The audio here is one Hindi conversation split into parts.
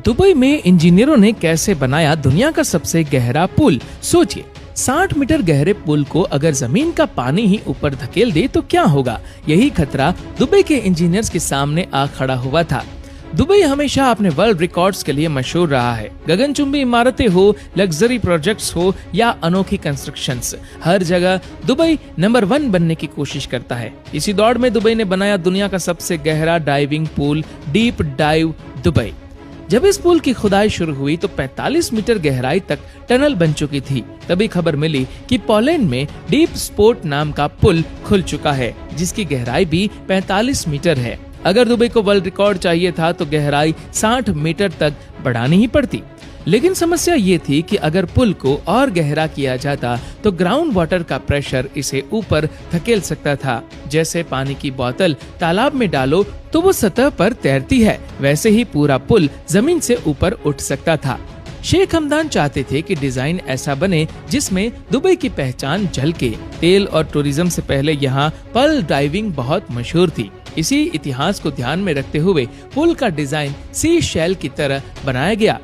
दुबई में इंजीनियरों ने कैसे बनाया दुनिया का सबसे गहरा पुल। सोचिए, 60 मीटर गहरे पुल को अगर जमीन का पानी ही ऊपर धकेल दे तो क्या होगा। यही खतरा दुबई के इंजीनियर्स के सामने आ खड़ा हुआ था। दुबई हमेशा अपने वर्ल्ड रिकॉर्ड्स के लिए मशहूर रहा है। गगनचुंबी इमारतें हो, लग्जरी प्रोजेक्ट्स हो या अनोखी कंस्ट्रक्शंस, हर जगह दुबई नंबर 1 बनने की कोशिश करता है। इसी दौड़ में दुबई ने बनाया दुनिया का सबसे गहरा diving pool, deep dive Dubai. जब इस पुल की खुदाई शुरू हुई तो 45 मीटर गहराई तक टनल बन चुकी थी। तभी खबर मिली कि पोलैंड में डीप स्पोर्ट नाम का पुल खुल चुका है, जिसकी गहराई भी 45 मीटर है। अगर दुबई को वर्ल्ड रिकॉर्ड चाहिए था तो गहराई 60 मीटर तक बढ़ानी ही पड़ती। लेकिन समस्या ये थी कि अगर पुल को और गहरा किया जाता तो ग्राउंड वाटर का प्रेशर इसे ऊपर धकेल सकता था। जैसे पानी की बोतल तालाब में डालो तो वो सतह पर तैरती है, वैसे ही पूरा पुल जमीन से ऊपर उठ सकता था। शेख हमदान चाहते थे कि डिजाइन ऐसा बने जिसमें दुबई की पहचान झलके। तेल और टूरिज्म से पहले यहाँ पर्ल डाइविंग बहुत मशहूर थी। इसी इतिहास को ध्यान में रखते हुए पुल का डिजाइन सी शेल की तरह बनाया गया।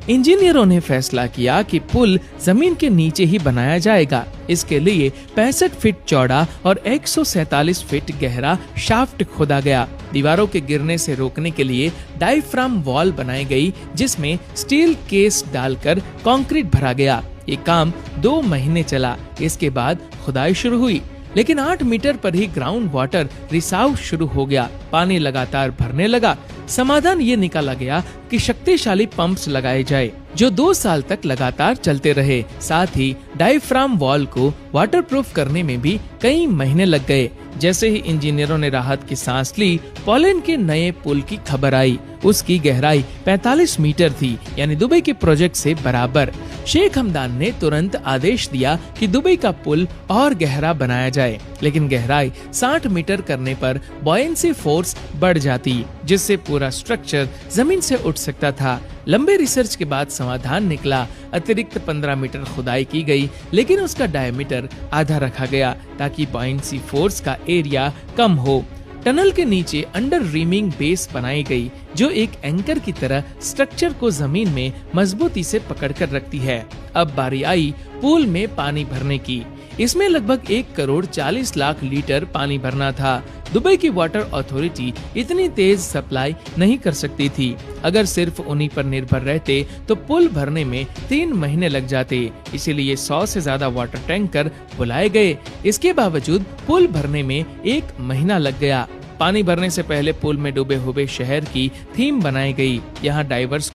इंजीनियरों ने फैसला किया कि पुल जमीन के नीचे ही बनाया जाएगा। इसके लिए 65 फीट चौड़ा और 147 फीट गहरा शाफ्ट खोदा गया। दीवारों के गिरने से रोकने के लिए डायफ्राम वॉल बनाई गई, जिसमें स्टील केस डालकर कंक्रीट भरा गया। ये काम 2 महीने चला। इसके बाद खुदाई शुरू हुई, लेकिन 8 मीटर पर ही ग्राउंड वाटर रिसाव शुरू हो गया। पानी लगातार भरने लगा। समाधान ये निकाला गया कि शक्तिशाली पंप्स लगाए जाए, जो 2 साल तक लगातार चलते रहे। साथ ही डायफ्राम वॉल को वाटरप्रूफ करने में भी कई महीने लग गए। जैसे ही इंजीनियरों ने राहत की सांस ली, पोलैंड के नए पुल की खबर आई। उसकी गहराई 45 मीटर थी, यानी दुबई के प्रोजेक्ट से बराबर। शेख हमदान ने तुरंत आदेश दिया कि दुबई का पुल और गहरा बनाया जाए, लेकिन गहराई 60 मीटर करने पर बॉयंसी फोर्स बढ़ जाती, जिससे पूरा स्ट्रक्चर जमीन से उठ सकता था। लंबे रिसर्च के बाद समाधान निकला। अतिरिक्त 15 मीटर खुदाई की गई, लेकिन उसका डायमीटर आधा रखा गया ताकि बॉयंसी फोर्स का एरिया कम हो। टनल के नीचे अंडर रीमिंग बेस बनाई गई, जो एक एंकर की तरह स्ट्रक्चर को जमीन में मजबूती से पकड़कर रखती है। अब बारी आई पूल में पानी भरने की। इसमें लगभग 1 करोड़ 40 लाख लीटर पानी भरना था। दुबई की वाटर अथॉरिटी इतनी तेज सप्लाई नहीं कर सकती थी। अगर सिर्फ उन्हीं पर निर्भर रहते तो पुल भरने में 3 महीने लग जाते। इसीलिए 100 से ज्यादा वाटर टैंकर बुलाए गए। इसके बावजूद पुल भरने में 1 महीना लग गया। पानी भरने से पहले पुल में डूबे हुए शहर की थीम बनाई गई। यहाँ डाइवर्स